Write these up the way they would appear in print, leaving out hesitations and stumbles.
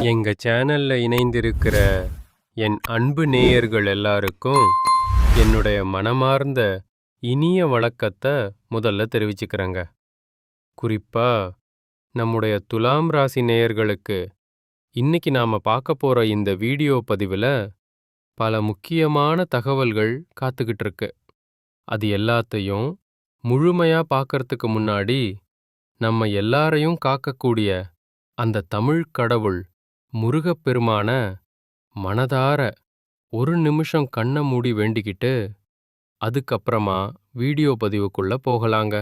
எங்க சேனல்ல இணைந்திருக்கிற என் அன்பு நேயர்கள் எல்லாருக்கும் என்னுடைய மனமார்ந்த இனிய வணக்கத்தை முதல்ல தெரிவிச்சுக்கிறேங்க. குறிப்பா நம்முடைய துலாம் ராசி நேயர்களுக்கு இன்னைக்கு நாம பார்க்க போற இந்த வீடியோ பதிவுல பல முக்கியமான தகவல்கள் காத்துக்கிட்டு இருக்கு. அது எல்லாத்தையும் முழுமையா பார்க்கறதுக்கு முன்னாடி நம்ம எல்லாரையும் காக்கக்கூடிய அந்த தமிழ் கடவுள் முருகப்பெருமான மனதார ஒரு நிமிஷம் கண்ணை மூடி வேண்டிக்கிட்டு அதுக்கப்புறமா வீடியோ பதிவுக்குள்ள போகலாங்க.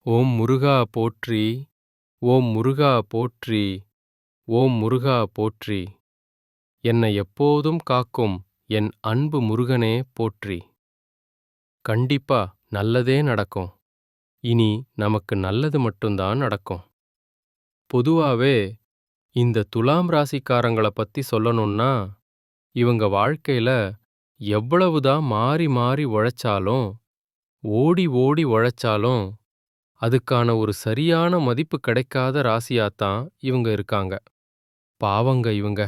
ஓம் முருகா போற்றி, ஓம் முருகா போற்றி, ஓம் முருகா போற்றி. என்னை எப்போதும் காக்கும் என் அன்பு முருகனே போற்றி. கண்டிப்பா நல்லதே நடக்கும். இனி நமக்கு நல்லது மட்டும்தான் நடக்கும். பொதுவாவே இந்த துலாம் ராசிக்காரங்களை பத்தி சொல்லணும்னா இவங்க வாழ்க்கையில எவ்வளவுதான் மாறி மாறி உழைச்சாலும் ஓடி ஓடி உழைச்சாலும் அதுக்கான ஒரு சரியான மதிப்பு கிடைக்காத ராசியாத்தான் இவங்க இருக்காங்க. பாவங்க இவங்க.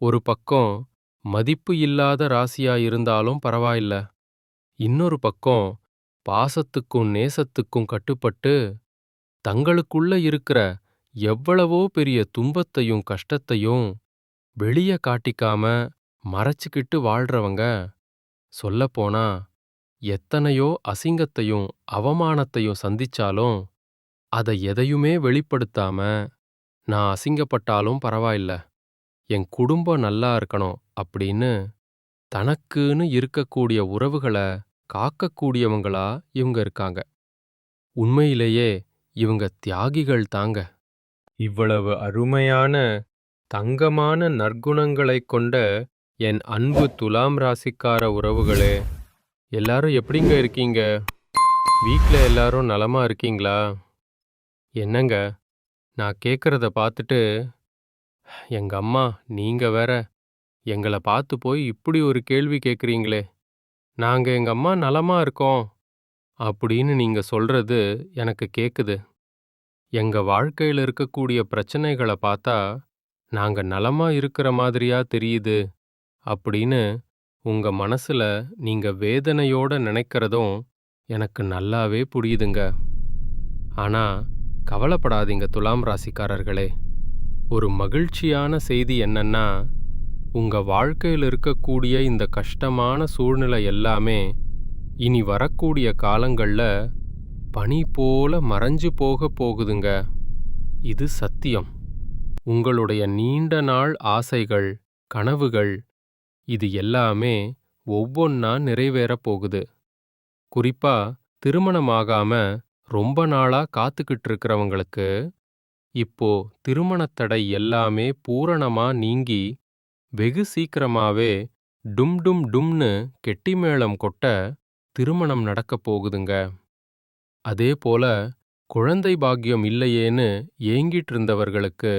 ஒரு பக்கம் மதிப்பு இல்லாத ராசியா இருந்தாலும் பரவாயில்ல, இன்னொரு பக்கம் பாசத்துக்கும் நேசத்துக்கும் கட்டுப்பட்டு தங்களுக்குள்ள இருக்கிற எவ்வளவோ பெரிய துன்பத்தையும் கஷ்டத்தையும் வெளிய காட்டிக்காம மறைச்சுக்கிட்டு வாழ்றவங்க. சொல்லப்போனா எத்தனையோ அசிங்கத்தையும் அவமானத்தையும் சந்திச்சாலும் அதை எதையுமே வெளிப்படுத்தாம நான் அசிங்கப்பட்டாலும் பரவாயில்ல, என் குடும்பம் நல்லா இருக்கணும் அப்படின்னு தனக்குன்னு இருக்கக்கூடிய உறவுகளை காக்கக்கூடியவங்களா இவங்க இருக்காங்க. உண்மையிலேயே இவங்க தியாகிகள் தாங்க. இவ்வளவு அருமையான தங்கமான நற்குணங்களைக் கொண்ட என் அன்பு துலாம் ராசிக்கார உறவுகளே, எல்லாரும் எப்படிங்க இருக்கீங்க? வீட்ல எல்லாரும் நலமா இருக்கீங்களா? என்னங்க, நான் கேட்கறத பார்த்துட்டு எங்க அம்மா நீங்க வேற எங்களை பார்த்து போய் இப்படி ஒரு கேள்வி கேட்குறீங்களே, நாங்க எங்க அம்மா நலமா இருக்கோம் அப்படின்னு நீங்க சொல்றது எனக்கு கேக்குது. எங்க வாழ்க்கையில இருக்கக்கூடிய பிரச்சனைகளை பார்த்தா நாங்க நலமா இருக்கிற மாதிரியா தெரியுது அப்படின்னு உங்க மனசுல நீங்க வேதனையோட நினைக்கிறதும் எனக்கு நல்லாவே புரியுதுங்க. ஆனா கவலைப்படாதீங்க துலாம் ராசிக்காரர்களே. ஒரு மகிழ்ச்சியான செய்தி என்னன்னா, உங்க வாழ்க்கையில் இருக்கக்கூடிய இந்த கஷ்டமான சூழ்நிலை எல்லாமே இனி வரக்கூடிய காலங்கள்ல பனி போல மறைஞ்சு போக போகுதுங்க. இது சத்தியம். உங்களுடைய நீண்ட நாள் ஆசைகள், கனவுகள் இது எல்லாமே ஒவ்வொன்னா நிறைவேறப் போகுது. குறிப்பா திருமணமாகாம ரொம்ப நாளா காத்துக்கிட்டு இருக்கிறவங்களுக்கு இப்போ திருமணத்தடை எல்லாமே பூரணமா நீங்கி வெகு சீக்கிரமாவே டும் டும் டும்னு கெட்டிமேளம் கொட்ட திருமணம் நடக்கப் போகுதுங்க. அதே போல குழந்தை பாக்கியம் இல்லையேன்னு ஏங்கிட்டு இருந்தவர்களுக்கு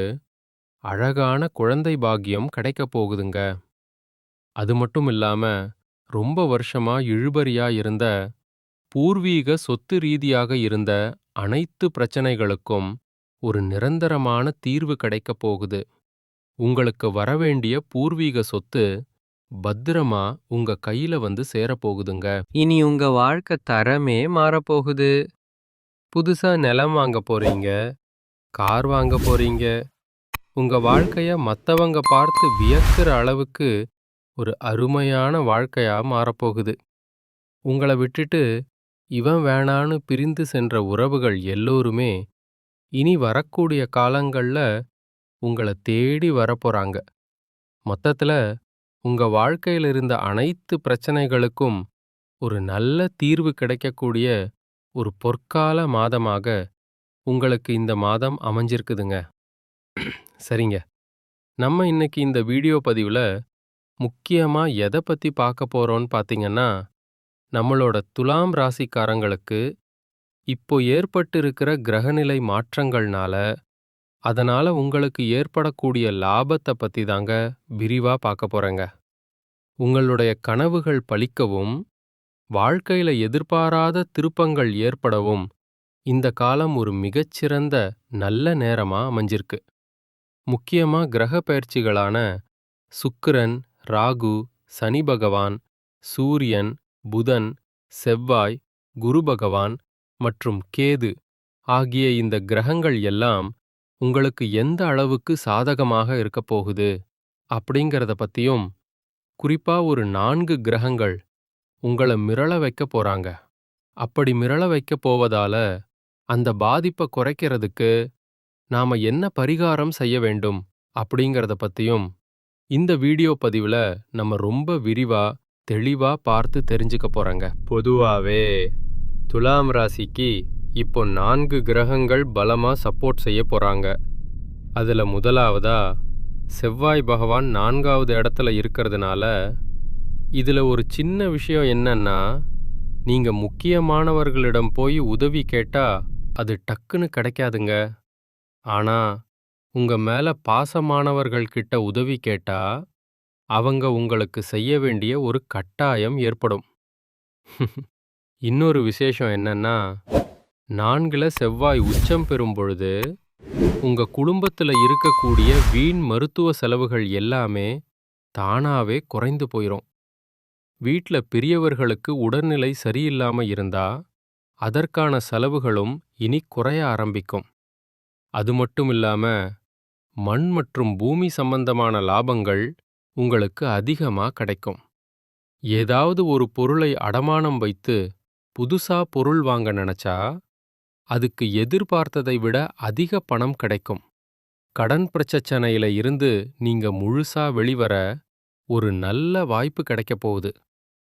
அழகான குழந்தை பாக்கியம் கிடைக்கப் போகுதுங்க. அது மட்டும் இல்லாம ரொம்ப வருஷமா இழுபறியா இருந்த பூர்வீக சொத்து ரீதியாக இருந்த அனைத்து பிரச்சனைகளுக்கும் ஒரு நிரந்தரமான தீர்வு கிடைக்கப் போகுது. உங்களுக்கு வரவேண்டிய பூர்வீக சொத்து பத்திரமா உங்க கையில வந்து சேரப்போகுதுங்க. இனி உங்க வாழ்க்கை தரமே மாறப்போகுது. புதுசா நிலம் வாங்க போறீங்க, கார் வாங்க போறீங்க. உங்க வாழ்க்கைய மத்தவங்க பார்த்து வியக்கிற அளவுக்கு ஒரு அருமையான வாழ்க்கையா மாறப்போகுது. உங்களை விட்டுட்டு இவன் வேணான்னு பிரிந்து சென்ற உறவுகள் எல்லோருமே இனி வரக்கூடிய காலங்கள்ல உங்களை தேடி வரப்போறாங்க. மொத்தத்துல உங்க வாழ்க்கையில இருந்த அனைத்து பிரச்சனைகளுக்கும் ஒரு நல்ல தீர்வு கிடைக்கக்கூடிய ஒரு பொற்கால மாதமாக உங்களுக்கு இந்த மாதம் அமைஞ்சிருக்குதுங்க. சரிங்க, நம்ம இன்னைக்கு இந்த வீடியோ பதிவுல முக்கியமா எதை பத்தி பார்க்க போறோம்னு பார்த்தீங்கன்னா, நம்மளோட துலாம் ராசிக்காரங்களுக்கு இப்போ ஏற்பட்டு இருக்கிற கிரகநிலை மாற்றங்கள்னால அதனால உங்களுக்கு ஏற்படக்கூடிய லாபத்தை பத்தி தாங்க விரிவா பார்க்க போறேங்க. உங்களுடைய கனவுகள் பலிக்கவும் வாழ்க்கையில எதிர்பாராத திருப்பங்கள் ஏற்படவும் இந்த காலம் ஒரு மிகச்சிறந்த நல்ல நேரமா அமைஞ்சிருக்கு. முக்கியமா கிரக பெயர்ச்சிகளான சுக்கிரன், ராகு, சனி பகவான், சூரியன், புதன், செவ்வாய், குரு பகவான் மற்றும் கேது ஆகிய இந்த கிரகங்கள் எல்லாம் உங்களுக்கு எந்த அளவுக்கு சாதகமாக இருக்கப் போகுது அப்படிங்கிறத பத்தியும், குறிப்பா ஒரு 4 கிரகங்கள் உங்கள மிரள வைக்கப் போறாங்க. அப்படி மிரள வைக்கப் போவதால அந்த பாதிப்பை குறைக்கிறதுக்கு நாம என்ன பரிகாரம் செய்ய வேண்டும் அப்படிங்கிறத பத்தியும் இந்த வீடியோ பதிவுல நம்ம ரொம்ப விரிவா தெளிவா பார்த்து தெரிஞ்சுக்க போறோங்க. பொதுவாவே துலாம் ராசிக்கு இப்போ 4 கிரகங்கள் பலமா சப்போர்ட் செய்ய போறாங்க. அதுல முதலாவதா செவ்வாய் பகவான் 4வது இடத்துல இருக்கிறதுனால இதுல ஒரு சின்ன விஷயம் என்னன்னா, நீங்க முக்கியமானவர்களிடம் போய் உதவி கேட்டா அது டக்குன்னு கிடைக்காதுங்க. ஆனா உங்க மேல பாசமானவர்கள் கிட்ட உதவி கேட்டா அவங்க உங்களுக்கு செய்ய வேண்டிய ஒரு கட்டாயம் ஏற்படும். இன்னொரு விசேஷம் என்னன்னா, 4ல செவ்வாய் உச்சம் பெறும் பொழுது உங்க குடும்பத்துல இருக்கக்கூடிய வீண் மருத்துவ செலவுகள் எல்லாமே தானாவே குறைந்து போயிரும். வீட்ல பெரியவர்களுக்கு உடல்நிலை சரியில்லாம இருந்தா அதற்கான செலவுகளும் இனி குறைய ஆரம்பிக்கும். அது மட்டும் இல்லாம மண் மற்றும் பூமி சம்பந்தமான லாபங்கள் உங்களுக்கு அதிகமா கிடைக்கும். ஏதாவது ஒரு பொருளை அடமானம் வைத்து புதுசா பொருள் வாங்க நினைச்சா அதுக்கு எதிர்பார்த்ததை விட அதிக பணம் கிடைக்கும். கடன் பிரச்சனையில இருந்து நீங்க முழுசா வெளிவர ஒரு நல்ல வாய்ப்பு கிடைக்கப் போகுது.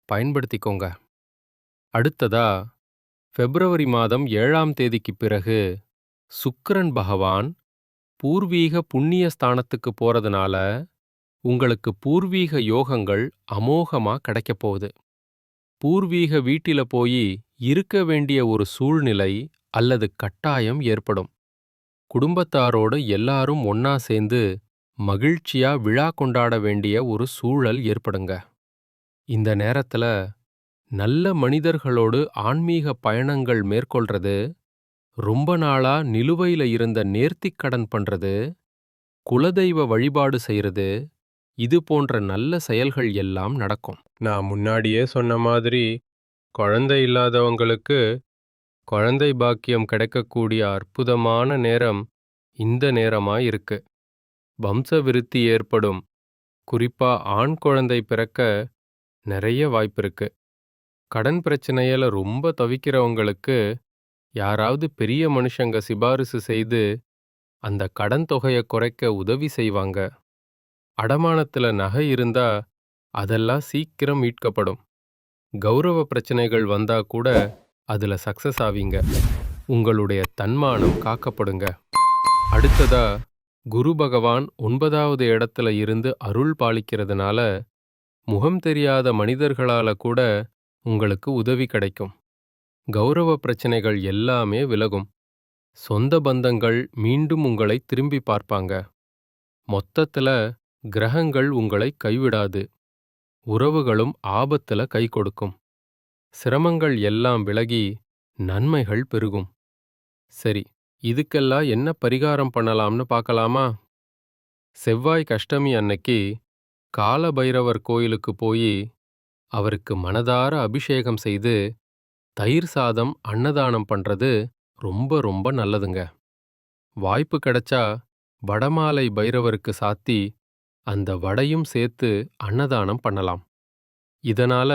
பயன்படுத்திக்கோங்க. அடுத்ததா பிப்ரவரி மாதம் 7ஆம் தேதிக்கு பிறகு சுக்கிரன் பகவான் பூர்வீக புண்ணிய ஸ்தானத்துக்கு போறதுனால உங்களுக்கு பூர்வீக யோகங்கள் அமோகமா கிடைக்கப் போகுது. பூர்வீக வீட்டில போய் இருக்க வேண்டிய ஒரு சூழ்நிலை அல்லது கட்டாயம் ஏற்படும். குடும்பத்தாரோடு எல்லாரும் ஒன்னா சேர்ந்து மகிழ்ச்சியா விழா கொண்டாட வேண்டிய ஒரு சூழல் ஏற்படுங்க. இந்த நேரத்துல நல்ல மனிதர்களோடு ஆன்மீக பயணங்கள் மேற்கொள்றது, ரொம்ப நாளா நிலுவையில இருந்த நேர்த்திக் கடன் பண்றது, குலதெய்வ வழிபாடு செய்யறது, இது போன்ற நல்ல செயல்கள் எல்லாம் நடக்கும். நான் முன்னாடியே சொன்ன மாதிரி குழந்தை இல்லாதவங்களுக்கு குழந்தை பாக்கியம் கிடைக்கக்கூடிய அற்புதமான நேரம் இந்த நேரமா இருக்கு. வம்ச விருத்தி ஏற்படும். குறிப்பா ஆண் குழந்தை பிறக்க நிறைய வாய்ப்பிருக்கு. கடன் பிரச்சனையில ரொம்ப தவிக்கிறவங்களுக்கு யாராவது பெரிய மனுஷங்க சிபாரிசு செய்து அந்த கடன் தொகையை குறைக்க உதவி செய்வாங்க. அடமானத்துல நகை இருந்தா அதெல்லாம் சீக்கிரம் மீட்கப்படும். கௌரவ பிரச்சனைகள் வந்தா கூட அதுல சக்சஸ் ஆவீங்க. உங்களுடைய தன்மானம் காக்கப்படுங்க. அடுத்ததா குரு பகவான் 9வது இடத்துல இருந்து அருள் பாலிக்கிறதுனால முகம் தெரியாத மனிதர்களால கூட உங்களுக்கு உதவி கிடைக்கும். கௌரவ பிரச்சனைகள் எல்லாமே விலகும். சொந்த பந்தங்கள் மீண்டும் உங்களை திரும்பி பார்ப்பாங்க. மொத்தத்துல கிரகங்கள் உங்களை கைவிடாது. உறவுகளும் ஆபத்துல கை கொடுக்கும். சிரமங்கள் எல்லாம் விலகி நன்மைகள் பெருகும். சரி, இதுக்கெல்லாம் என்ன பரிகாரம் பண்ணலாம்னு பார்க்கலாமா? செவ்வாய் கஷ்டமி அன்னைக்கு கால பைரவர் கோயிலுக்கு போய் அவருக்கு மனதார அபிஷேகம் செய்து தயிர் சாதம் அன்னதானம் பண்றது ரொம்ப ரொம்ப நல்லதுங்க. வாய்ப்பு கிடைச்சா வடமாலை பைரவருக்கு சாத்தி அந்த வடையும் சேர்த்து அன்னதானம் பண்ணலாம். இதனால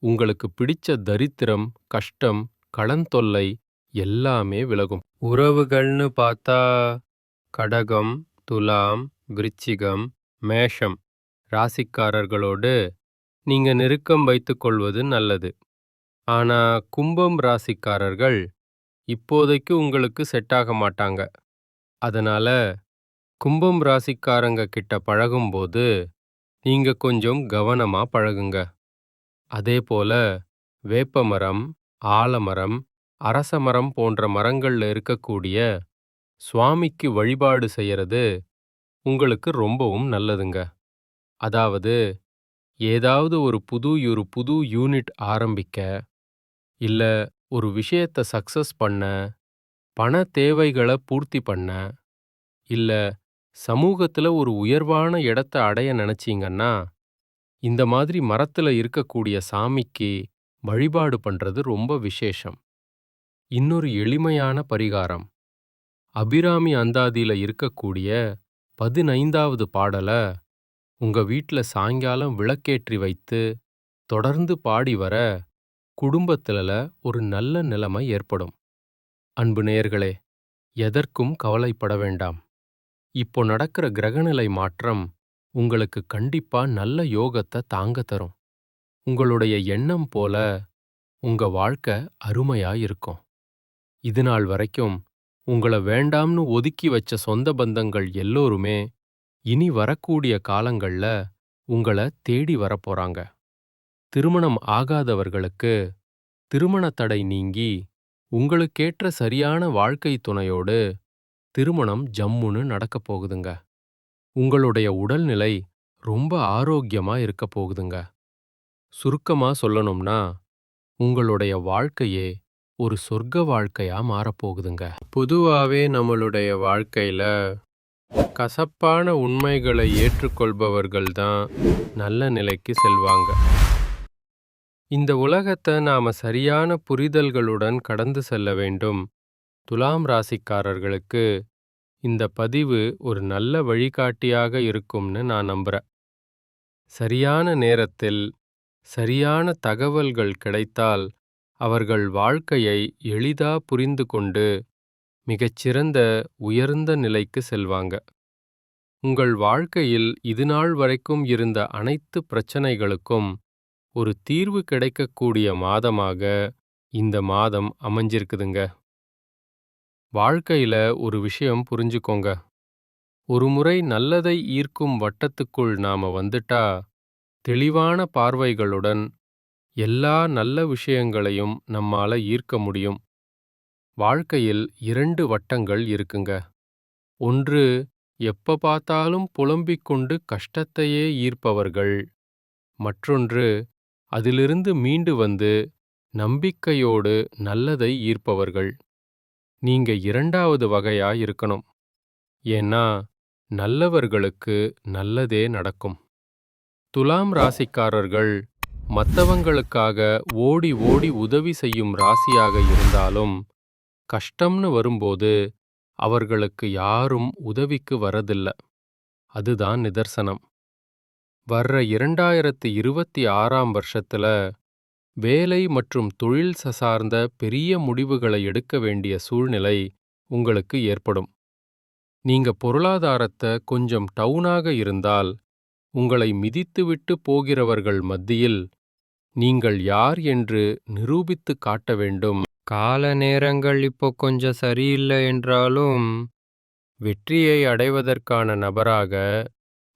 உங்களுக்கு பிடிச்ச தரித்திரம், கஷ்டம், கடன் தொல்லை எல்லாமே விலகும். உறவுகள்னு பார்த்தா கடகம், துலாம், விருச்சிகம், மேஷம் ராசிக்காரர்களோடு நீங்க நெருக்கம் வைத்துக் கொள்வது நல்லது. ஆனா கும்பம் ராசிக்காரர்கள் இப்போதைக்கு உங்களுக்கு செட் ஆக மாட்டாங்க. அதனால கும்பம் ராசிக்காரங்க கிட்ட பழகும்போது நீங்க கொஞ்சம் கவனமா பழகுங்க. அதேபோல வேப்பமரம், ஆலமரம், அரசமரம் போன்ற மரங்கள்ல இருக்கக்கூடிய சுவாமிக்கு வழிபாடு செய்யறது உங்களுக்கு ரொம்பவும் நல்லதுங்க. அதாவது ஏதாவது ஒரு புது யூனிட் ஆரம்பிக்க, இல்ல ஒரு விஷயத்தை சக்சஸ் பண்ண, பண தேவைகளை பூர்த்தி பண்ண, இல்ல சமூகத்துல ஒரு உயர்வான இடத்த அடைய நினைச்சீங்கன்னா, இந்த மாதிரி மரத்துல இருக்கக்கூடிய சாமிக்கு வழிபாடு பண்றது ரொம்ப விசேஷம். இன்னொரு எளிமையான பரிகாரம். அபிராமி அந்தாதியில இருக்கக்கூடிய 15வது பாடல உங்க வீட்ல சாயங்காலம் விளக்கேற்றி வைத்து தொடர்ந்து பாடி வர குடும்பத்துல ஒரு நல்ல நிலைமை ஏற்படும். அன்பு நேயர்களே, எதற்கும் கவலைப்பட வேண்டாம். இப்போ நடக்கிற கிரகநிலை மாற்றம் உங்களுக்கு கண்டிப்பா நல்ல யோகத்தை தாங்க தரும். உங்களுடைய எண்ணம் போல உங்க வாழ்க்கை அருமையா இருக்கும். இதுநாள் வரைக்கும் உங்கள வேண்டாம்னு ஒதுக்கி வச்ச சொந்த பந்தங்கள் எல்லோருமே இனி வரக்கூடிய காலங்கள்ல உங்கள தேடி வரப்போறாங்க. திருமணம் ஆகாதவர்களுக்கு திருமண தடை நீங்கி உங்களுக்கேற்ற சரியான வாழ்க்கை துணையோடு திருமணம் ஜம்முன்னு நடக்கப் போகுதுங்க. உங்களுடைய உடல்நிலை ரொம்ப ஆரோக்கியமா இருக்கப் போகுதுங்க. சுருக்கமா சொல்லணும்னா, உங்களுடைய வாழ்க்கையே ஒரு சொர்க்க வாழ்க்கையா மாறப்போகுதுங்க. பொதுவாவே நம்மளுடைய வாழ்க்கையில கசப்பான உண்மைகளை ஏற்றுக்கொள்பவர்கள் தான் நல்ல நிலைக்கு செல்வாங்க. இந்த உலகத்தை நாம சரியான புரிதல்களுடன் கடந்து செல்ல வேண்டும். துலாம் ராசிக்காரர்களுக்கு இந்த பதிவு ஒரு நல்ல வழிகாட்டியாக இருக்கும்னு நான் நம்புறேன். சரியான நேரத்தில் சரியான தகவல்கள் கிடைத்தால் அவர்கள் வாழ்க்கையை எளிதா புரிந்து கொண்டு மிகச்சிறந்த உயர்ந்த நிலைக்கு செல்வாங்க. உங்கள் வாழ்க்கையில் இதுநாள் வரைக்கும் இருந்த அனைத்து பிரச்சனைகளுக்கும் ஒரு தீர்வு கிடைக்கக்கூடிய மாதமாக இந்த மாதம் அமைஞ்சிருக்குதுங்க. வாழ்க்கையில ஒரு விஷயம் புரிஞ்சுக்கோங்க. ஒரு முறை நல்லதை ஈர்க்கும் வட்டத்துக்குள் நாம வந்துட்டா, தெளிவான பார்வைகளுடன் எல்லா நல்ல விஷயங்களையும் நம்மால ஈர்க்க முடியும். வாழ்க்கையில் 2 வட்டங்கள் இருக்குங்க. ஒன்று, எப்ப பார்த்தாலும் புலம்பிக் கொண்டு கஷ்டத்தையே ஈர்ப்பவர்கள். மற்றொன்று, அதிலிருந்து மீண்டு வந்து நம்பிக்கையோடு நல்லதை ஈர்ப்பவர்கள். நீங்க 2வது வகையா இருக்கணும். ஏன்னா நல்லவர்களுக்கு நல்லதே நடக்கும். துலாம் ராசிக்காரர்கள் மத்தவங்களுக்காக ஓடி ஓடி உதவி செய்யும் ராசியாக இருந்தாலும், கஷ்டம்னு வரும்போது அவர்களுக்கு யாரும் உதவிக்கு வரதில்ல. அதுதான் நிதர்சனம். வர்ற 2026ஆம் வருஷத்துல வேலை மற்றும் தொழில் சார்ந்த பெரிய முடிவுகளை எடுக்க வேண்டிய சூழ்நிலை உங்களுக்கு ஏற்படும். நீங்க பொருளாதாரத்தை கொஞ்சம் டவுனாக இருந்தால், உங்களை மிதித்துவிட்டு போகிறவர்கள் மத்தியில் நீங்கள் யார் என்று நிரூபித்துக் காட்ட வேண்டும். கால நேரங்கள் இப்போ கொஞ்சம் சரியில்லை என்றாலும், வெற்றியை அடைவதற்கான நபராக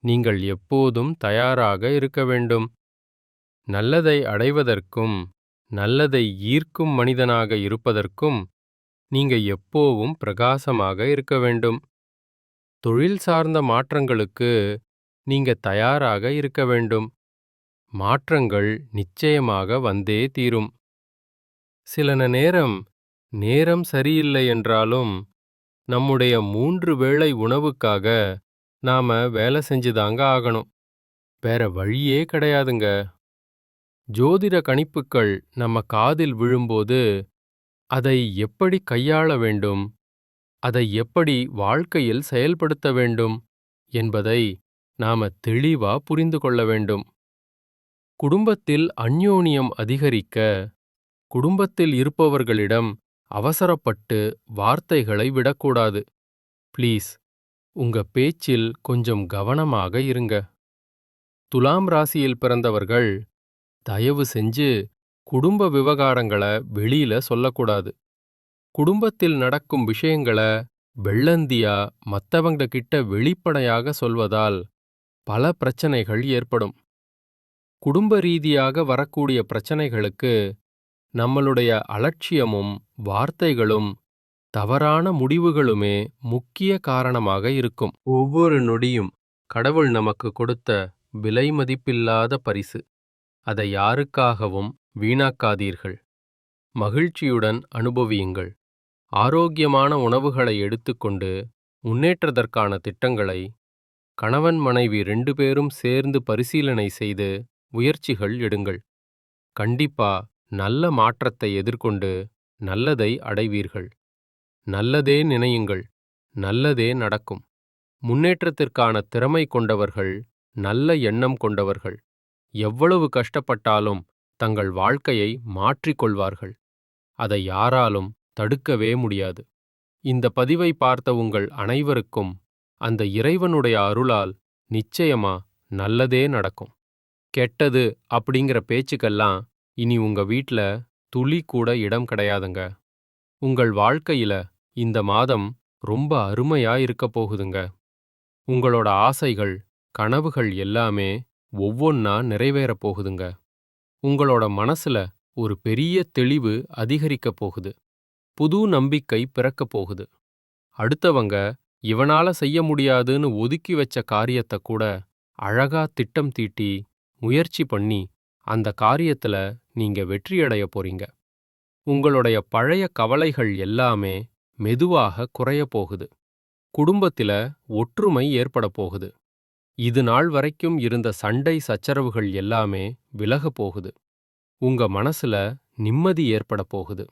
நீங்கள் எப்போதும் தயாராக இருக்க வேண்டும். நல்லதை அடைவதற்கும் நல்லதை ஈர்க்கும் மனிதனாக இருப்பதற்கும் நீங்க எப்போவும் பிரகாசமாக இருக்க வேண்டும். தொழில் சார்ந்த மாற்றங்களுக்கு நீங்க தயாராக இருக்க வேண்டும். மாற்றங்கள் நிச்சயமாக வந்தே தீரும். சில நேரம் சரியில்லை என்றாலும், நம்முடைய 3 வேளை உணவுக்காக நாம வேலை செஞ்சுதாங்க ஆகணும். வேற வழியே கிடையாதுங்க. ஜோதிட கணிப்புக்கள் நம்ம காதில் விழும்போது அதை எப்படி கையாள வேண்டும், அதை எப்படி வாழ்க்கையில் செயல்படுத்த வேண்டும் என்பதை நாம தெளிவா புரிந்து கொள்ள வேண்டும். குடும்பத்தில் அந்யோன்யம் அதிகரிக்க, குடும்பத்தில் இருப்பவர்களிடம் அவசரப்பட்டு வார்த்தைகளை விடக்கூடாது. ப்ளீஸ், உங்க பேச்சில் கொஞ்சம் கவனமாக இருங்க. துலாம் ராசியில் பிறந்தவர்கள் தயவு செஞ்சு குடும்ப விவகாரங்கள வெளியில சொல்லக்கூடாது. குடும்பத்தில் நடக்கும் விஷயங்கள வெள்ளந்தியா மத்தவங்க கிட்ட வெளிப்படையாக சொல்வதால் பல பிரச்சனைகள் ஏற்படும். குடும்ப ரீதியாக வரக்கூடிய பிரச்சனைகளுக்கு நம்மளுடைய அலட்சியமும் வார்த்தைகளும் தவறான முடிவுகளுமே முக்கிய காரணமாக இருக்கும். ஒவ்வொரு நொடியும் கடவுள் நமக்கு கொடுத்த விலை மதிப்பில்லாத பரிசு. அதை யாருக்காகவும் வீணாக்காதீர்கள். மகிழ்ச்சியுடன் அனுபவியுங்கள். ஆரோக்கியமான உணவுகளை எடுத்துக்கொண்டு முன்னேற்றதற்கான திட்டங்களை கணவன் மனைவி 2 பேரும் சேர்ந்து பரிசீலனை செய்து முயற்சிகள் எடுங்கள். கண்டிப்பா நல்ல மாற்றத்தை எதிர்கொண்டு நல்லதை அடைவீர்கள். நல்லதே நினையுங்கள், நல்லதே நடக்கும். முன்னேற்றத்திற்கான திறமை கொண்டவர்கள், நல்ல எண்ணம் கொண்டவர்கள், எவ்வளவு கஷ்டப்பட்டாலும் தங்கள் வாழ்க்கையை மாற்றிக் கொள்வார்கள். அதை யாராலும் தடுக்கவே முடியாது. இந்த பதிவை பார்த்த உங்கள் அனைவருக்கும் அந்த இறைவனுடைய அருளால் நிச்சயமா நல்லதே நடக்கும். கெட்டது அப்படிங்கிற பேச்சுக்கெல்லாம் இனி உங்க வீட்ல துளி கூட இடம் கிடையாதுங்க. உங்கள் வாழ்க்கையில இந்த மாதம் ரொம்ப அருமையா இருக்க போகுதுங்க. உங்களோட ஆசைகள், கனவுகள் எல்லாமே ஒவ்வொன்னா நிறைவேறப் போகுதுங்க. உங்களோட மனசுல ஒரு பெரிய தெளிவு அதிகரிக்கப் போகுது. புது நம்பிக்கை பிறக்கப் போகுது. அடுத்தவங்க இவனால செய்ய முடியாதுன்னு ஒதுக்கி வச்ச காரியத்தை கூட அழகா திட்டம் தீட்டி முயற்சி பண்ணி அந்த காரியத்துல நீங்க வெற்றியடைய போறீங்க. உங்களுடைய பழைய கவலைகள் எல்லாமே மெதுவாக குறைய போகுது. குடும்பத்தில ஒற்றுமை ஏற்பட போகுது. இது நாள் வரைக்கும் இருந்த சண்டை சச்சரவுகள் எல்லாமே விலக போகுது. உங்க மனசுல நிம்மதி ஏற்பட போகுது.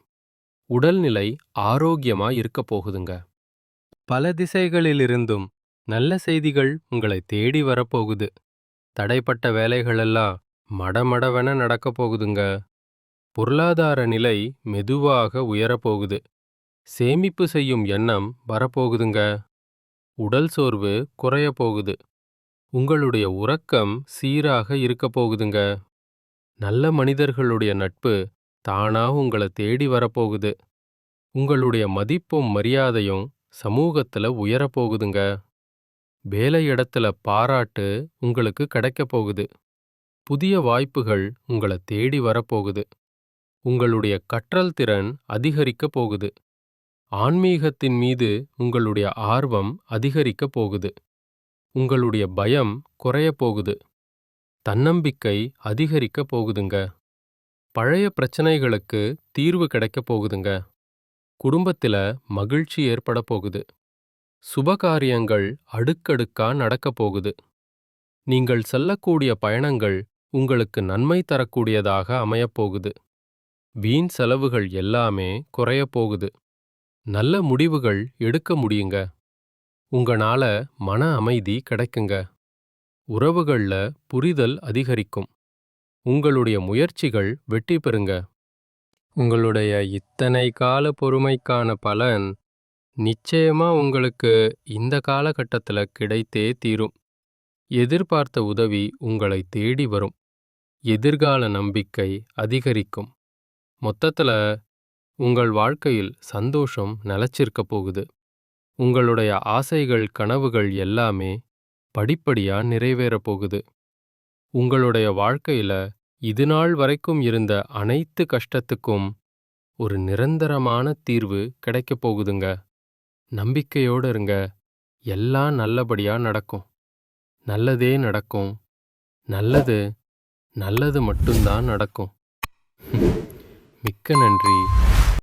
உடல்நிலை ஆரோக்கியமா இருக்க போகுதுங்க. பல திசைகளிலிருந்தும் நல்ல செய்திகள் உங்களை தேடி வரப்போகுது. தடைப்பட்ட வேலைகளெல்லாம் மடமடவென நடக்க போகுதுங்க. பொருளாதார நிலை மெதுவாக உயரப்போகுது. சேமிப்பு செய்யும் எண்ணம் வரப்போகுதுங்க. உடல் சோர்வு குறைய போகுது. உங்களுடைய உறக்கம் சீராக இருக்க போகுதுங்க. நல்ல மனிதர்களுடைய நட்பு தானா உங்களை தேடி வரப்போகுது. உங்களுடைய மதிப்பும் மரியாதையும் சமூகத்துல உயரப்போகுதுங்க. வேலையிடத்துல பாராட்டு உங்களுக்கு கிடைக்க போகுது. புதிய வாய்ப்புகள் உங்களை தேடி வரப்போகுது. உங்களுடைய கற்றல் திறன் அதிகரிக்க போகுது. ஆன்மீகத்தின் மீது உங்களுடைய ஆர்வம் அதிகரிக்க போகுது. உங்களுடைய பயம் குறைய போகுது. தன்னம்பிக்கை அதிகரிக்க போகுதுங்க. பழைய பிரச்சனைகளுக்கு தீர்வு கிடைக்க போகுதுங்க. குடும்பத்தில மகிழ்ச்சி ஏற்பட போகுது. சுபகாரியங்கள் அடுக்கடுக்கா நடக்க போகுது. நீங்கள் செல்லக்கூடிய பயணங்கள் உங்களுக்கு நன்மை தரக்கூடியதாக அமையப்போகுது. வீண் செலவுகள் எல்லாமே குறைய போகுது. நல்ல முடிவுகள் எடுக்க முடியுங்க. உங்களால மன அமைதி கிடைக்குங்க. உறவுகள்ல புரிதல் அதிகரிக்கும். உங்களுடைய முயற்சிகள் வெற்றி பெறுங்க. உங்களுடைய இத்தனை கால பொறுமைக்கான பலன் நிச்சயமா உங்களுக்கு இந்த காலகட்டத்துல கிடைத்தே தீரும். எதிர்பார்த்த உதவி உங்களை தேடி வரும். எதிர்கால நம்பிக்கை அதிகரிக்கும். மொத்தத்துல உங்கள் வாழ்க்கையில் சந்தோஷம் நிலைச்சிருக்க போகுது. உங்களுடைய ஆசைகள் கனவுகள் எல்லாமே படிப்படியா நிறைவேறப் போகுது. உங்களுடைய வாழ்க்கையில இதுநாள் வரைக்கும் இருந்த அனைத்து கஷ்டத்துக்கும் ஒரு நிரந்தரமான தீர்வு கிடைக்கப் போகுதுங்க. நம்பிக்கையோடு இருங்க. எல்லாம் நல்லபடியா நடக்கும். நல்லதே நடக்கும். நல்லது நல்லது மட்டும்தான் நடக்கும். மிக்க நன்றி.